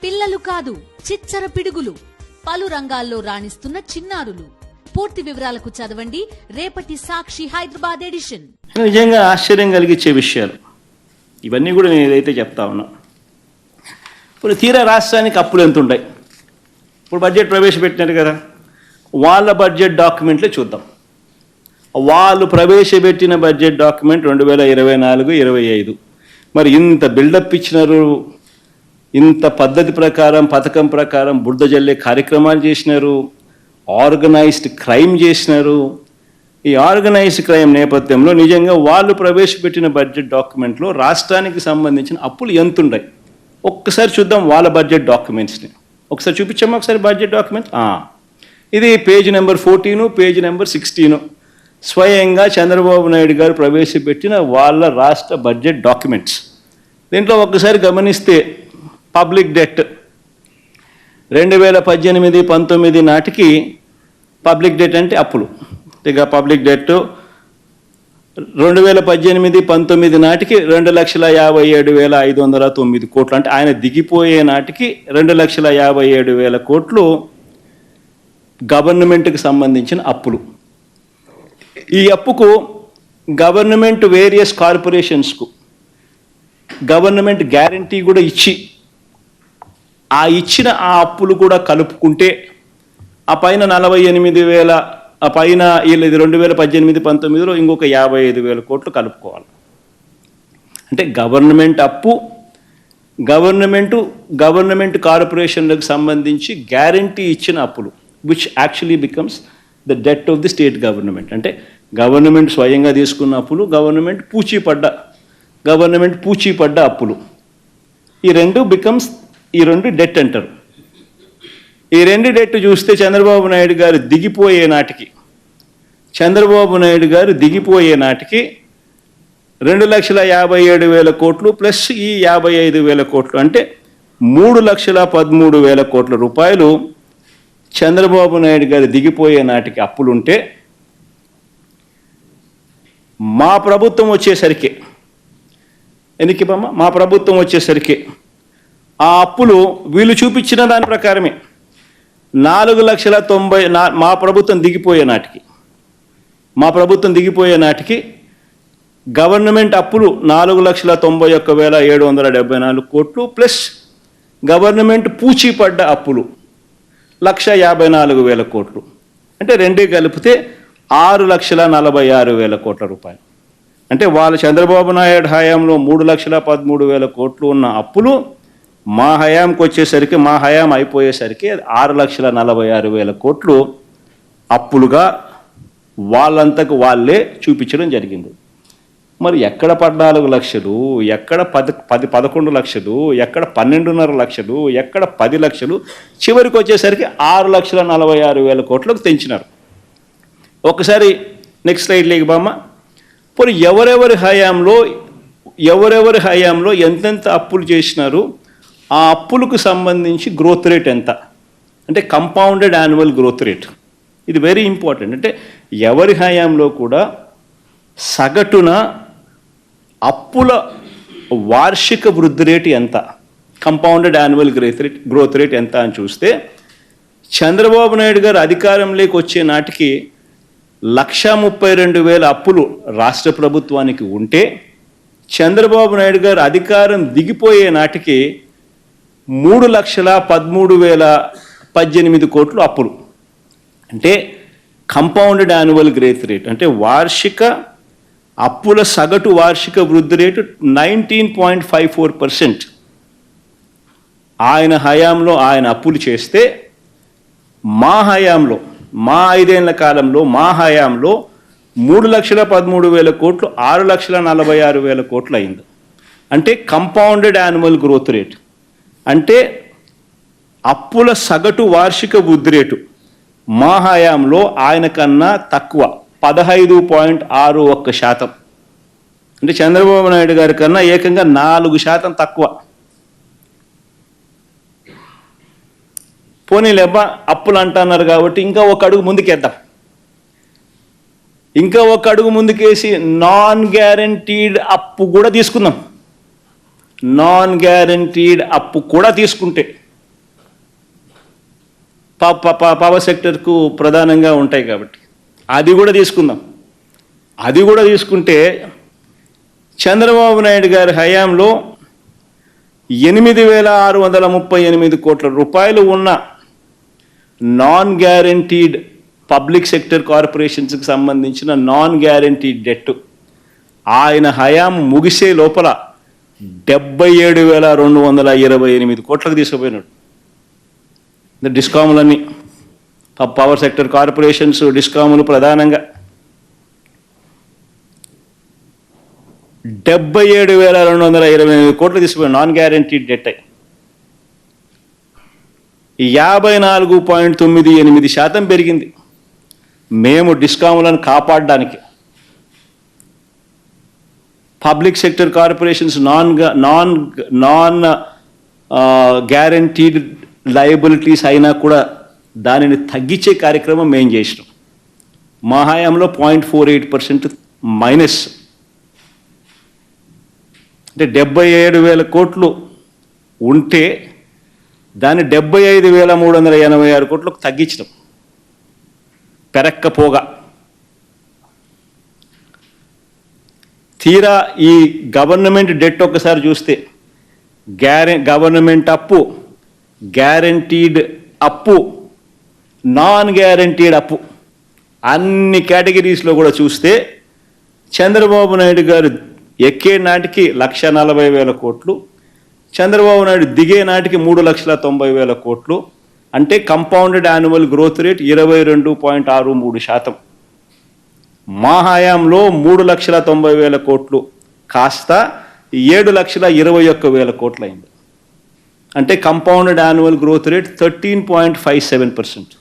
పిల్లలు కాదు చిచ్చర పిడుగులు, పలు రంగాల్లో రాణిస్తున్న చిన్నారులు. పూర్తి వివరాలకు చదవండి రేపటి సాక్షి హైదరాబాద్ ఎడిషన్. నిజంగా ఆశ్చర్యం కలిగించే విషయాలు ఇవన్నీ కూడా నేను ఏదైతే చెప్తా ఉన్నా. ఇప్పుడు తీరా రాష్ట్రానికి అప్పులు ఎంత ఉంటాయి? ఇప్పుడు బడ్జెట్ ప్రవేశపెట్టినారు కదా, వాళ్ళ బడ్జెట్ డాక్యుమెంట్లే చూద్దాం. వాళ్ళు ప్రవేశపెట్టిన బడ్జెట్ డాక్యుమెంట్ 2024-25. మరి ఇంత బిల్డప్ ఇచ్చినారు, ఇంత పద్ధతి ప్రకారం పథకం ప్రకారం బురద జల్లే కార్యక్రమాలు చేసినారు, ఆర్గనైజ్డ్ క్రైమ్ చేసినారు. ఈ ఆర్గనైజ్డ్ క్రైమ్ నేపథ్యంలో నిజంగా వాళ్ళు ప్రవేశపెట్టిన బడ్జెట్ డాక్యుమెంట్లో రాష్ట్రానికి సంబంధించిన అప్పులు ఎంత ఉన్నాయి ఒక్కసారి చూద్దాం. వాళ్ళ బడ్జెట్ డాక్యుమెంట్స్ని ఒకసారి చూపించాము. ఒకసారి బడ్జెట్ డాక్యుమెంట్స్ ఇది పేజ్ నెంబర్ 14, పేజ్ నెంబర్ 16 స్వయంగా చంద్రబాబు నాయుడు గారు ప్రవేశపెట్టిన వాళ్ళ రాష్ట్ర బడ్జెట్ డాక్యుమెంట్స్. దీంట్లో ఒక్కసారి గమనిస్తే పబ్లిక్ డెట్ 2018-19 నాటికి పబ్లిక్ డెట్ అంటే అప్పులు. ఇక పబ్లిక్ డెట్ 2018-19 నాటికి 2,57,509 కోట్లు. అంటే ఆయన దిగిపోయే నాటికి 2,57,000 కోట్లు గవర్నమెంట్కి సంబంధించిన అప్పులు. ఈ అప్పుకు గవర్నమెంట్ వేరియస్ కార్పొరేషన్స్కు గవర్నమెంట్ గ్యారంటీ కూడా ఇచ్చి ఇచ్చిన ఆ అప్పులు కూడా కలుపుకుంటే ఆ పైన 48,000, ఆ పైన ఇది 2018-19లో ఇంకొక 55,000 కోట్లు కలుపుకోవాలి. అంటే గవర్నమెంట్ అప్పు, గవర్నమెంట్ కార్పొరేషన్లకు సంబంధించి గ్యారంటీ ఇచ్చిన అప్పులు, which actually becomes the det of the state government. అంటే గవర్నమెంట్ స్వయంగా తీసుకున్న అప్పులు, గవర్నమెంట్ పూచీపడ్డ అప్పులు, ఈ రెండు డెట్ అంటారు. ఈ రెండు డెట్ చూస్తే చంద్రబాబు నాయుడు గారు దిగిపోయే నాటికి 2,57,000 కోట్లు ప్లస్ ఈ 55,000 కోట్లు, అంటే 3,13,000 కోట్ల రూపాయలు చంద్రబాబు నాయుడు గారు దిగిపోయే నాటికి అప్పులుంటే, మా ప్రభుత్వం వచ్చేసరికి ఆ అప్పులు వీళ్ళు చూపించిన దాని ప్రకారమే 4,90,000. మా ప్రభుత్వం దిగిపోయే నాటికి గవర్నమెంట్ అప్పులు 4,91,774 కోట్లు ప్లస్ గవర్నమెంట్ పూచీపడ్డ అప్పులు 1,54,000 కోట్లు. అంటే రెండే కలిపితే 6,46,000 కోట్ల రూపాయలు. అంటే వాళ్ళ చంద్రబాబు నాయుడు హయాంలో 3,13,000 కోట్లు ఉన్న అప్పులు మా హయాం అయిపోయేసరికి 6,46,000 కోట్లు అప్పులుగా వాళ్ళంతకు వాళ్ళే చూపించడం జరిగింది. మరి ఎక్కడ 14 లక్షలు, ఎక్కడ 11 లక్షలు, ఎక్కడ 12.5 లక్షలు, ఎక్కడ 10 లక్షలు, చివరికి వచ్చేసరికి 6,46,000 కోట్లకు తెంచినారు. ఒకసారి నెక్స్ట్ స్లైడ్లోకి బామ్మ. పోనీ ఎవరెవరి హయాంలో ఎంతెంత అప్పులు చేసినారు, ఆ అప్పులకు సంబంధించి గ్రోత్ రేట్ ఎంత, అంటే కంపౌండెడ్ యాన్యువల్ గ్రోత్ రేట్. ఇది వెరీ ఇంపార్టెంట్. అంటే ఎవరి హయాంలో కూడా సగటున అప్పుల వార్షిక వృద్ధి రేటు ఎంత, కంపౌండెడ్ యాన్యువల్ గ్రోత్ రేట్ ఎంత అని చూస్తే, చంద్రబాబు నాయుడు గారు అధికారంలోకి వచ్చే నాటికి 1,32,000 అప్పులు రాష్ట్ర ప్రభుత్వానికి ఉంటే, చంద్రబాబు నాయుడు గారు అధికారం దిగిపోయే నాటికి 3,13,018 కోట్లు అప్పులు. అంటే కంపౌండెడ్ యాన్యువల్ గ్రోత్ రేట్ అంటే అప్పుల సగటు వార్షిక వృద్ధి రేటు 19.54%. ఆయన హయాంలో ఆయన అప్పులు చేస్తే, మా 5 ఏళ్ల కాలంలో 3,13,000 కోట్లు 6,46,000 కోట్లు అయింది. అంటే కంపౌండెడ్ యాన్యువల్ గ్రోత్ రేట్ అంటే అప్పుల సగటు వార్షిక వృద్ధి రేటు మా హయాంలో ఆయన కన్నా తక్కువ 15.61%. అంటే చంద్రబాబు నాయుడు గారి కన్నా ఏకంగా 4% తక్కువ. పోనీ లేబ్బా అప్పులు అంటున్నారు కాబట్టి ఇంకా ఒక అడుగు ముందుకేద్దాం. ఇంకా ఒక అడుగు ముందుకేసి నాన్ గ్యారంటీడ్ అప్పు కూడా తీసుకుందాం. నాన్ గ్యారంటీడ్ అప్పు కూడా తీసుకుంటే పవర్ సెక్టర్కు ప్రధానంగా ఉంటాయి కాబట్టి అది కూడా తీసుకుందాం. అది కూడా తీసుకుంటే చంద్రబాబు నాయుడు గారి హయాంలో 8,638 కోట్ల రూపాయలు ఉన్న నాన్ గ్యారంటీడ్ పబ్లిక్ సెక్టర్ కార్పొరేషన్స్కి సంబంధించిన నాన్ గ్యారంటీడ్ డెట్ ఆయన హయాం ముగిసే లోపల 77,228 కోట్లకు తీసుకుపోయినాడు. డిస్కాములన్నీ పవర్ సెక్టర్ కార్పొరేషన్స్ డిస్కాములు ప్రధానంగా 77,228 కోట్లు తీసుకుపోయిన నాన్ గ్యారంటీడ్ డెట్ 54.98% పెరిగింది. మేము డిస్కాములను కాపాడడానికి public sector corporations non guaranteed liabilities అయినా కూడా దానిని తగ్గించే కార్యక్రమం మేము చేసినాం. మా హయాంలో 0.48% మైనస్, అంటే 77,000 కోట్లు ఉంటే దాన్ని 75,386 కోట్లకు తగ్గించడం పెరక్కపోగా. తీరా ఈ గవర్నమెంట్ డెట్ ఒక్కసారి చూస్తే గవర్నమెంట్ అప్పు, గ్యారంటీడ్ అప్పు, నాన్ గ్యారంటీడ్ అప్పు అన్ని కేటగిరీస్లో కూడా చూస్తే చంద్రబాబు నాయుడు గారు ఎక్కే నాటికి 1,40,000 కోట్లు, చంద్రబాబు నాయుడు దిగే నాటికి 3,90,000 కోట్లు, అంటే కంపౌండెడ్ యాన్యువల్ గ్రోత్ రేట్ 22.63%. మా హయాంలో 3,90,000 కోట్లు కాస్త 7,21,000 కోట్లు అయింది. అంటే కంపౌండెడ్ యాన్యువల్ గ్రోత్ రేట్ 13.57%.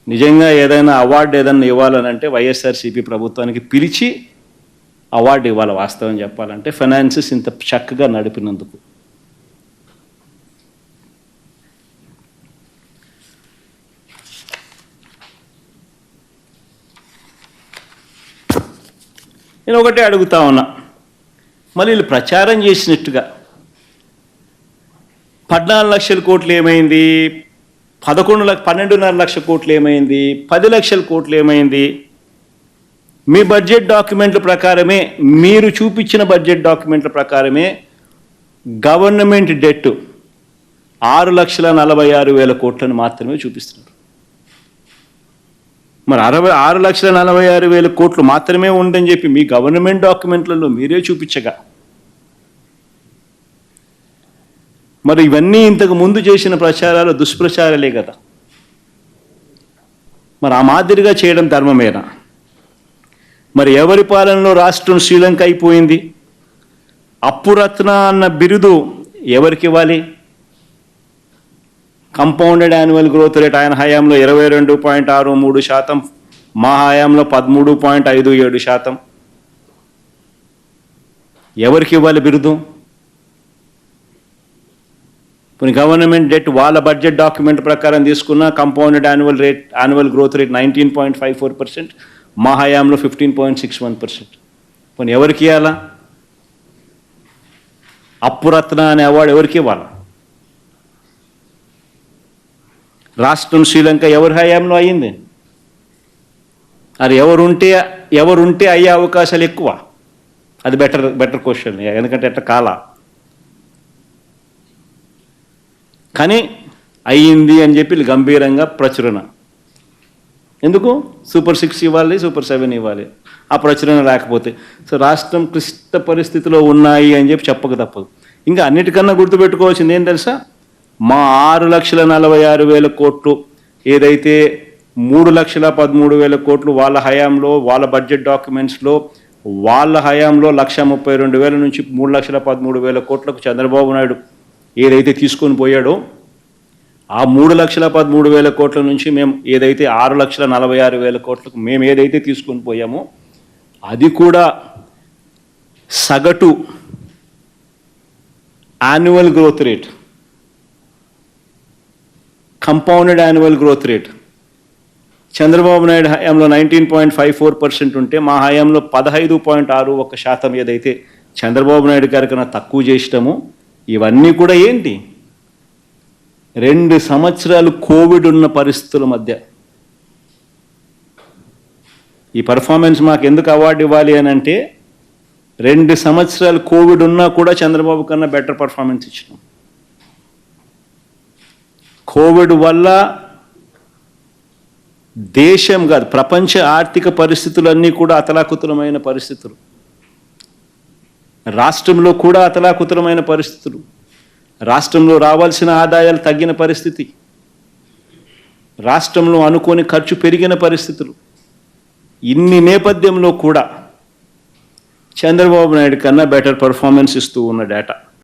నిజంగా ఏదైనా అవార్డు ఏదైనా ఇవ్వాలనంటే వైఎస్ఆర్సీపీ ప్రభుత్వానికి పిలిచి అవార్డు ఇవ్వాలి. వాస్తవం చెప్పాలంటే ఫైనాన్సెస్ ఇంత చక్కగా నడిపినందుకు. నేను ఒకటే అడుగుతా ఉన్నా, మళ్ళీ వీళ్ళు ప్రచారం చేసినట్టుగా 14 లక్షల కోట్లు ఏమైంది, 12.5 లక్షల కోట్లు ఏమైంది, 10 లక్షల కోట్లు ఏమైంది? మీ బడ్జెట్ డాక్యుమెంట్ల ప్రకారమే, మీరు చూపించిన బడ్జెట్ డాక్యుమెంట్ల ప్రకారమే గవర్నమెంట్ డెట్ 6,46,000 కోట్లను మాత్రమే చూపిస్తున్నారు. మరి 6,46,000 కోట్లు మాత్రమే ఉందని చెప్పి మీ గవర్నమెంట్ డాక్యుమెంట్లలో మీరే చూపించగా, మరి ఇవన్నీ ఇంతకు ముందు చేసిన ప్రచారాలు దుష్ప్రచారాలే కదా. మరి ఆ మాదిరిగా చేయడం ధర్మమేనా? మరి ఎవరి పాలనలో రాష్ట్రం శ్రీలంక అయిపోయింది? అప్పురత్న అన్న బిరుదు ఎవరికి ఇవ్వాలి? కంపౌండెడ్ యాన్యువల్ గ్రోత్ రేట్ ఆయన హయాంలో 22.63%, మా హయాంలో 13.57%. ఎవరికి ఇవ్వాలి బిరుదు? కొన్ని గవర్నమెంట్ డెట్ వాళ్ళ బడ్జెట్ డాక్యుమెంట్ ప్రకారం తీసుకున్న కంపౌండెడ్ యాన్యువల్ గ్రోత్ రేట్ 19.54%, మా హయాంలో 15.61%. కొన్ని ఎవరికి ఇవ్వాలా? అప్పురత్న అనే అవార్డు ఎవరికి ఇవ్వాలా? రాష్ట్రం శ్రీలంక ఎవరి హయాంలో అయ్యింది? అది ఎవరుంటే అయ్యే అవకాశాలు ఎక్కువ? అది బెటర్ క్వశ్చన్, ఎందుకంటే ఎట్లా కాలా. కానీ అయ్యింది అని చెప్పి గంభీరంగా ప్రచురణ. ఎందుకు? సూపర్ 6 ఇవ్వాలి, సూపర్ 7 ఇవ్వాలి. ఆ ప్రచురణ లేకపోతే సో రాష్ట్రం క్లిష్ట పరిస్థితిలో ఉన్నాయి అని చెప్పి చెప్పక తప్పదు. ఇంకా అన్నిటికన్నా గుర్తుపెట్టుకోవాల్సింది ఏం తెలుసా? మా 6,46,000 కోట్లు ఏదైతే 3,13,000 కోట్లు వాళ్ళ హయాంలో, వాళ్ళ బడ్జెట్ డాక్యుమెంట్స్లో వాళ్ళ హయాంలో 1,32,000 నుంచి 3,13,000 కోట్లకు చంద్రబాబు నాయుడు ఏదైతే తీసుకొని పోయాడో, ఆ 3,13,000 కోట్ల నుంచి మేము ఏదైతే 6,46,000 కోట్లకు మేము ఏదైతే తీసుకొని పోయామో అది కూడా సగటు annual growth rate, compounded annual growth rate Chandrababu Naidu హయాంలో 19.54% ఉంటే మా హయాంలో 15.61% ఏదైతే చంద్రబాబు నాయుడు గారి కన్నా తక్కువ చేసినామో, ఇవన్నీ కూడా ఏంటి? 2 సంవత్సరాలు కోవిడ్ ఉన్న పరిస్థితుల మధ్య ఈ పర్ఫార్మెన్స్ మాకు ఎందుకు అవార్డు ఇవ్వాలి అని అంటే 2 సంవత్సరాలు కోవిడ్ ఉన్నా కూడా చంద్రబాబు కన్నా బెటర్ పర్ఫార్మెన్స్ ఇచ్చినాం. కోవిడ్ వల్ల దేశం కాదు ప్రపంచ ఆర్థిక పరిస్థితులన్నీ కూడా అతలాకుతలమైన పరిస్థితులు, రాష్ట్రంలో కూడా అతలాకుతలమైన పరిస్థితులు, రాష్ట్రంలో రావాల్సిన ఆదాయాలు తగ్గిన పరిస్థితి, రాష్ట్రంలో అనుకోని ఖర్చు పెరిగిన పరిస్థితులు. ఇన్ని నేపథ్యంలో కూడా చంద్రబాబు నాయుడు కన్నా బెటర్ పర్ఫార్మెన్స్ ఇస్తూ ఉన్న డేటా